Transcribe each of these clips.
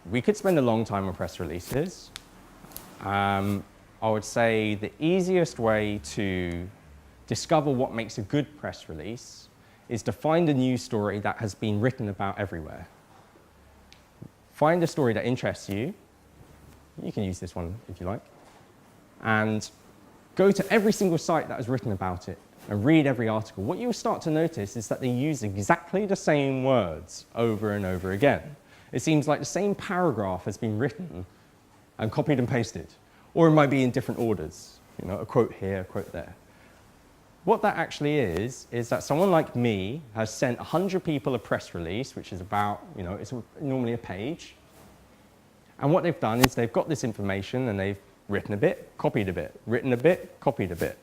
we could spend a long time on press releases. I would say the easiest way to discover what makes a good press release is to find a news story that has been written about everywhere. Find a story that interests you. You can use this one if you like. And go to every single site that has written about it and read every article. What you'll start to notice is that they use exactly the same words over and over again. It seems like the same paragraph has been written and copied and pasted. Or it might be in different orders. You know, a quote here, a quote there. What that actually is that someone like me has sent 100 people a press release, which is about, you know, it's normally a page. And what they've done is they've got this information and they've written a bit, copied a bit, written a bit, copied a bit.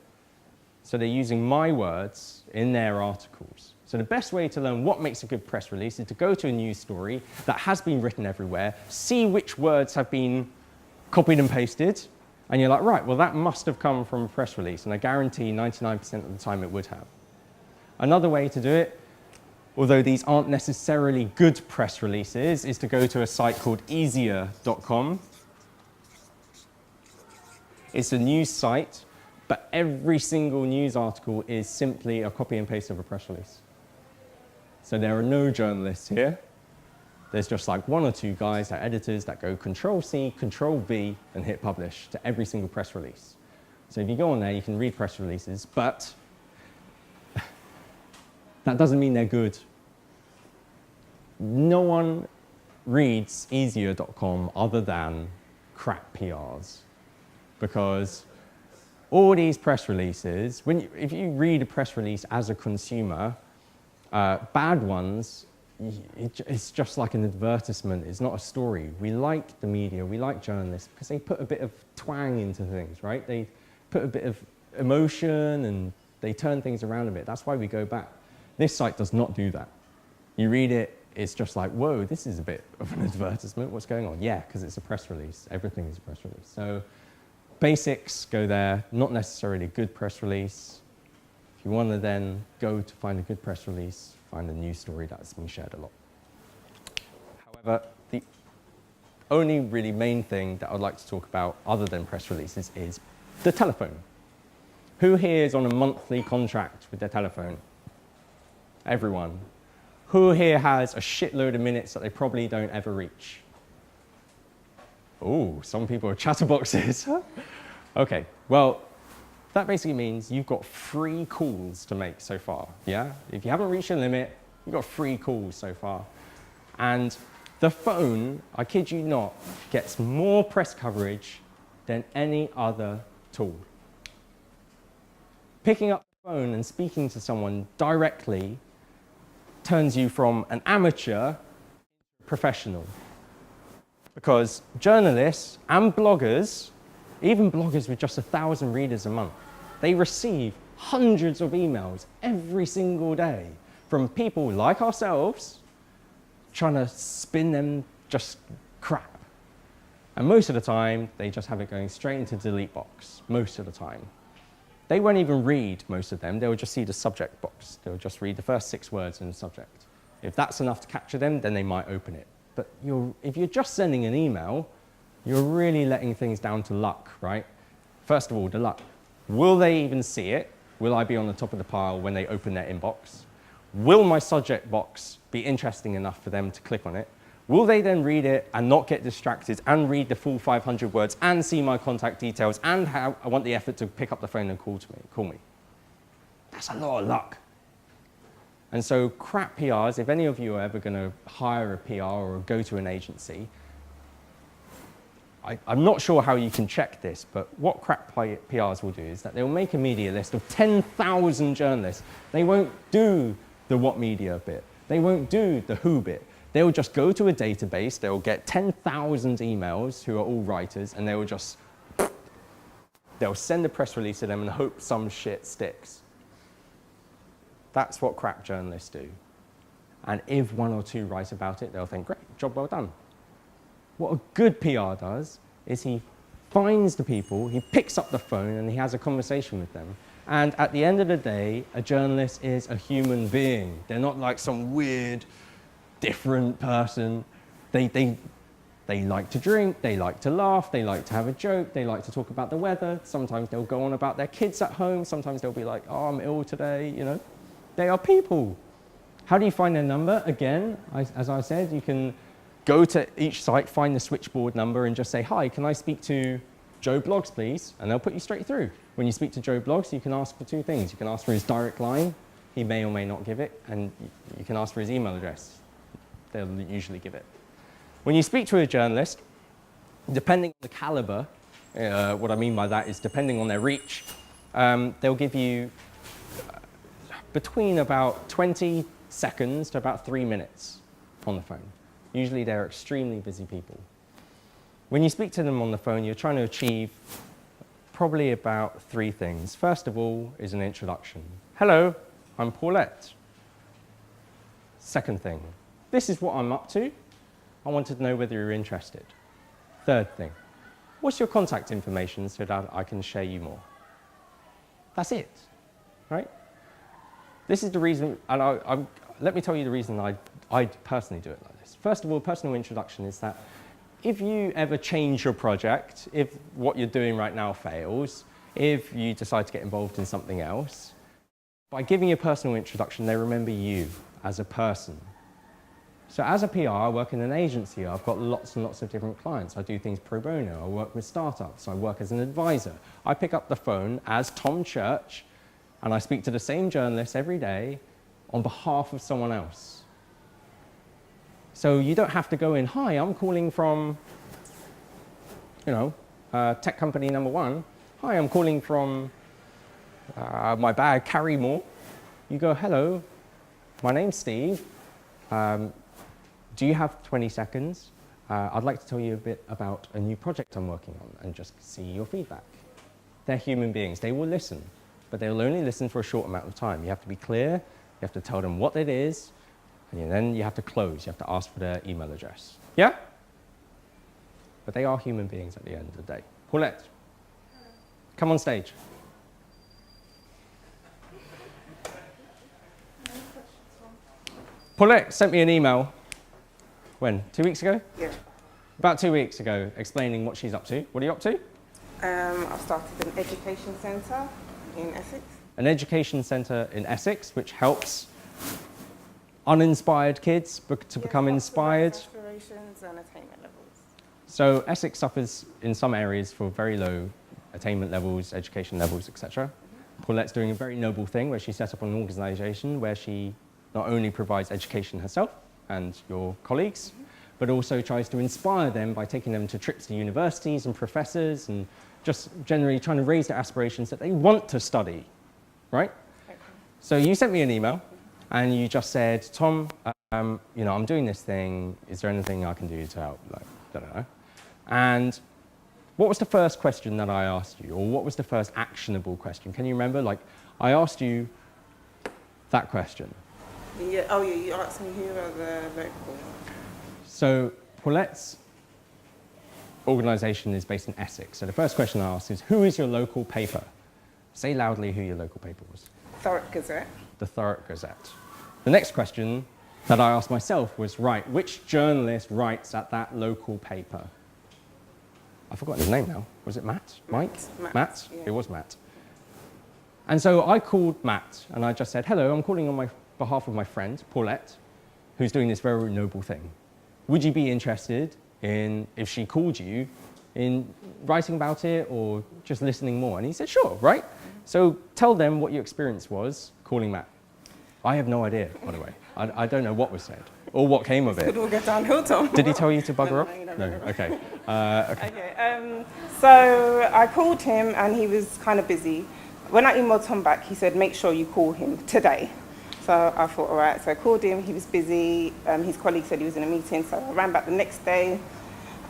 So they're using my words in their articles. So the best way to learn what makes a good press release is to go to a news story that has been written everywhere, see which words have been copied and pasted, and you're like, right, well, that must have come from a press release, and I guarantee 99% of the time it would have. Another way to do it, although these aren't necessarily good press releases, is to go to a site called easier.com. It's a news site, but every single news article is simply a copy and paste of a press release. So there are no journalists here. There's just like one or two guys, that editors, that go Control-C, Control-V, and hit publish to every single press release. So if you go on there, you can read press releases, but that doesn't mean they're good. No one reads easier.com other than crap PRs. Because all these press releases, if you read a press release as a consumer, bad ones, it's just like an advertisement. It's not a story. We like the media, we like journalists because they put a bit of twang into things, right? They put a bit of emotion and they turn things around a bit. That's why we go back. This site does not do that. You read it, it's just like, whoa, this is a bit of an advertisement. What's going on? Yeah, because it's a press release. Everything is a press release. So basics, go there. Not necessarily a good press release. If you want to then go to find a good press release, find a news story that's been shared a lot. However, the only really main thing that I'd like to talk about other than press releases is the telephone. Who here is on a monthly contract with their telephone? Everyone. Who here has a shitload of minutes that they probably don't ever reach? Oh, some people are chatterboxes. Okay, well, that basically means you've got 3 calls to make so far, yeah? If you haven't reached your limit, you've got 3 calls so far. And the phone, I kid you not, gets more press coverage than any other tool. Picking up the phone and speaking to someone directly turns you from an amateur to a professional. Because journalists and bloggers, even bloggers with just 1,000 readers a month, they receive hundreds of emails every single day from people like ourselves trying to spin them just crap. And most of the time, they just have it going straight into the delete box, most of the time. They won't even read most of them, they'll just see the subject box. They'll just read the first 6 words in the subject. If that's enough to capture them, then they might open it. But if you're just sending an email, you're really letting things down to luck, right? First of all, the luck. Will they even see it? Will I be on the top of the pile when they open their inbox? Will my subject box be interesting enough for them to click on it? Will they then read it and not get distracted and read the full 500 words and see my contact details and how I want the effort to pick up the phone and call me? That's a lot of luck. And so crap PRs, if any of you are ever going to hire a PR or go to an agency, I'm not sure how you can check this, but what crap PRs will do is that they'll make a media list of 10,000 journalists. They won't do the what media bit. They won't do the who bit. They'll just go to a database, they'll get 10,000 emails who are all writers, and they'll send a press release to them and hope some shit sticks. That's what crap journalists do. And if 1 or 2 write about it, they'll think, great, job well done. What a good PR does is he finds the people, he picks up the phone and he has a conversation with them. And at the end of the day, a journalist is a human being. They're not like some weird, different person. They They like to drink, they like to laugh, they like to have a joke, they like to talk about the weather. Sometimes they'll go on about their kids at home. Sometimes they'll be like, oh, I'm ill today, you know. They are people. How do you find their number? Again, as I said, you can go to each site, find the switchboard number and just say, hi, can I speak to Joe Bloggs, please? And they'll put you straight through. When you speak to Joe Bloggs, you can ask for two things. You can ask for his direct line. He may or may not give it. And you can ask for his email address. They'll usually give it. When you speak to a journalist, depending on the caliber, what I mean by that is depending on their reach, they'll give you between about 20 seconds to about 3 minutes on the phone. Usually they're extremely busy people. When you speak to them on the phone, you're trying to achieve probably about 3 things. First of all is an introduction. Hello, I'm Paulette. Second thing, this is what I'm up to. I wanted to know whether you're interested. Third thing, what's your contact information so that I can share you more? That's it, right? This is the reason, and let me tell you the reason I personally do it like this. First of all, personal introduction is that if you ever change your project, if what you're doing right now fails, if you decide to get involved in something else, by giving you a personal introduction, they remember you as a person. So as a PR, I work in an agency. I've got lots and lots of different clients. I do things pro bono. I work with startups. I work as an advisor. I pick up the phone as Tom Church, and I speak to the same journalist every day on behalf of someone else. So you don't have to go in, hi, I'm calling from, tech company number 1. Hi, I'm calling from my bag, Carrymore. You go, hello, my name's Steve. Do you have 20 seconds? I'd like to tell you a bit about a new project I'm working on and just see your feedback. They're human beings. They will listen, but they'll only listen for a short amount of time. You have to be clear. You have to tell them what it is, and then you have to close. You have to ask for their email address. Yeah? But they are human beings at the end of the day. Paulette, come on stage. Paulette sent me an email. When? 2 weeks ago? Yeah. About 2 weeks ago, explaining what she's up to. What are you up to? I've started an education centre in Essex. An education centre in Essex, which helps uninspired kids to become inspired. Aspirations and attainment levels. So Essex suffers in some areas for very low attainment levels, education levels, etc. Paulette's doing a very noble thing where she set up an organisation where she not only provides education herself and your colleagues, but also tries to inspire them by taking them to trips to universities and professors and just generally trying to raise their aspirations that they want to study, right? Okay. So you sent me an email and you just said, Tom, I'm doing this thing. Is there anything I can do to help? Like, I don't know. And what was the first question that I asked you? Or what was the first actionable question? Can you remember? Like, I asked you that question. Yeah, you asked me who are the local. So Paulette's organisation is based in Essex. So the first question I asked is, who is your local paper? Say loudly who your local paper was. Thurrock Gazette. The Thurrock Gazette. The next question that I asked myself was, right, which journalist writes at that local paper? I've forgotten his name now. Was it Matt? Mike? Matt? Yeah. It was Matt. And so I called Matt and I just said, hello, I'm calling on behalf of my friend, Paulette, who's doing this very noble thing. Would you be interested in, if she called you, in writing about it or just listening more? And he said, sure, right? So tell them what your experience was calling Matt. I have no idea, by the way. I don't know what was said or what came of it. It all get downhill, Tom. Did he tell you to bugger off? No. Okay. Okay. So I called him and he was kind of busy. When I emailed Tom back, he said, make sure you call him today. So I thought, all right. So I called him. He was busy. His colleague said he was in a meeting. So I ran back the next day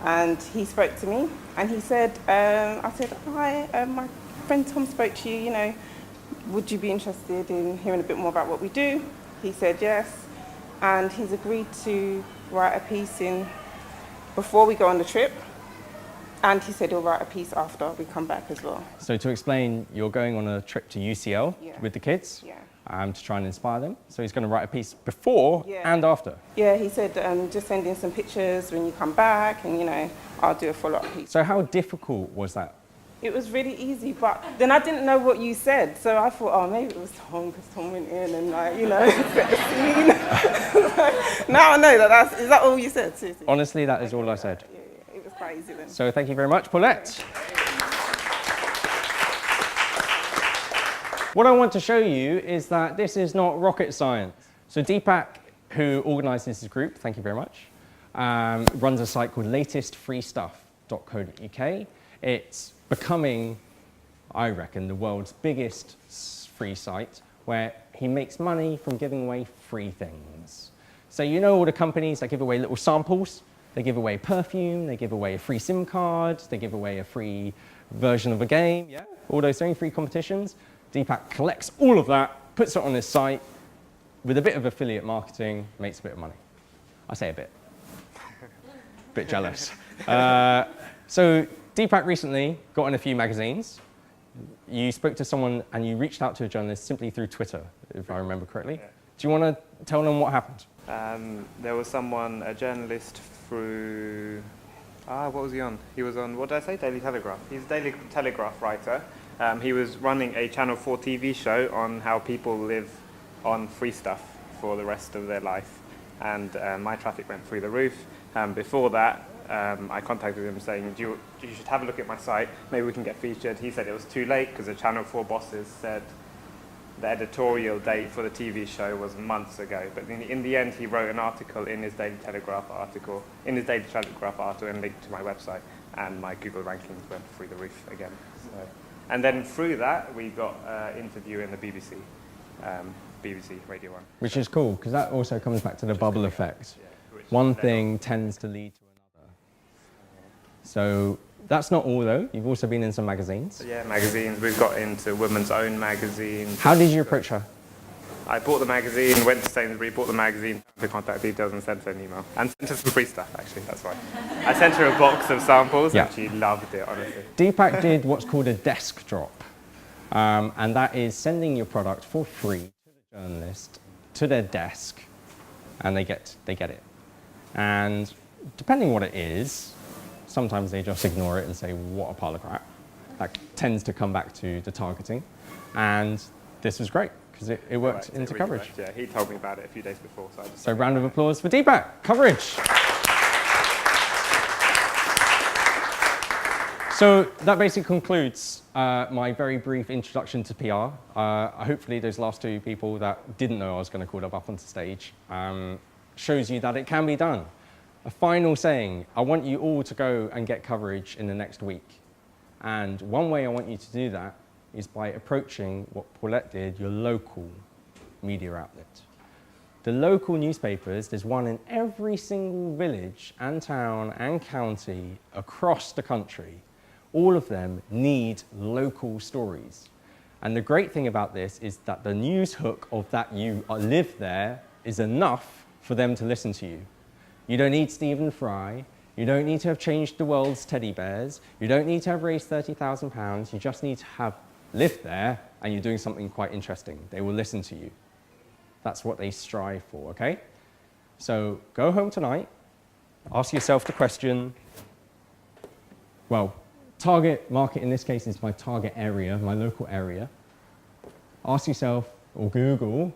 and he spoke to me. And he said, I said, hi, my friend Tom spoke to you, would you be interested in hearing a bit more about what we do? He said yes. And he's agreed to write a piece before we go on the trip. And he said he'll write a piece after we come back as well. So to explain, you're going on a trip to UCL with the kids? Yeah. to try and inspire them. So he's going to write a piece before and after. Yeah, he said just send in some pictures when you come back, and I'll do a follow-up piece. So how difficult was that? It was really easy, but then I didn't know what you said, so I thought, oh, maybe it was Tom, because Tom went in and set the scene. Now I know is that all you said? Seriously? Honestly, that is all I said. Yeah, it was quite easy then. So thank you very much, Paulette. What I want to show you is that this is not rocket science. So Deepak, who organised this group, thank you very much, runs a site called latestfreestuff.co.uk. It's becoming, I reckon, the world's biggest free site where he makes money from giving away free things. So all the companies that give away little samples, they give away perfume, they give away a free SIM card, they give away a free version of a game, all those things, free competitions. Deepak collects all of that, puts it on his site, with a bit of affiliate marketing, makes a bit of money. I say a bit. Bit jealous. So Deepak recently got in a few magazines. You spoke to someone and you reached out to a journalist simply through Twitter, if I remember correctly. Yeah. Do you want to tell them what happened? There was a journalist through, what was he on? He was on, what did I say? Daily Telegraph. He's a Daily Telegraph writer. He was running a Channel 4 TV show on how people live on free stuff for the rest of their life. And my traffic went through the roof. Before that, I contacted him saying, you should have a look at my site, maybe we can get featured. He said it was too late because the Channel 4 bosses said the editorial date for the TV show was months ago. But in the end, he wrote an article in his Daily Telegraph article, and linked to my website, and my Google rankings went through the roof again. So, and then through that, we got an interview in the BBC, BBC Radio 1. Which is cool, because that also comes back to the bubble effect. One thing tends to lead to another. So that's not all, though. You've also been in some magazines. Yeah, magazines. We've got into Women's Own magazine. How did you approach her? I bought the magazine, went to Sainsbury, bought the magazine, the contact details, and sent her an email. And sent her some free stuff, actually, that's why. I sent her a box of samples, and she loved it, honestly. Deepak did what's called a desk drop. And that is sending your product for free to the journalist, to their desk, and they get it. And depending what it is, sometimes they just ignore it and say, what a pile of crap. That tends to come back to the targeting. And this was great, because it worked into coverage. Yeah, he told me about it a few days before. So round of applause for Deepak. Coverage. So that basically concludes my very brief introduction to PR. Hopefully those last two people that didn't know I was going to call them up onto stage shows you that it can be done. A final saying, I want you all to go and get coverage in the next week. And one way I want you to do that is by approaching what Paulette did, your local media outlet. The local newspapers, there's one in every single village and town and county across the country. All of them need local stories. And the great thing about this is that the news hook of that you live there is enough for them to listen to you. You don't need Stephen Fry. You don't need to have changed the world's teddy bears. You don't need to have raised £30,000. You just need to have lived there and you're doing something quite interesting. They will listen to you. That's what they strive for, okay? So go home tonight, ask yourself the question, well, target market in this case is my target area, my local area. Ask yourself, or Google,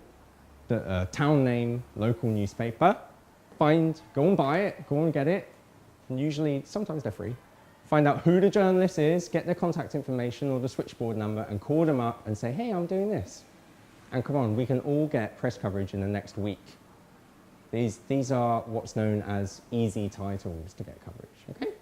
the town name, local newspaper. Go and buy it, go and get it. And usually, sometimes they're free. Find out who the journalist is, get their contact information or the switchboard number and call them up and say, hey, I'm doing this. And come on, we can all get press coverage in the next week. These are what's known as easy titles to get coverage, okay?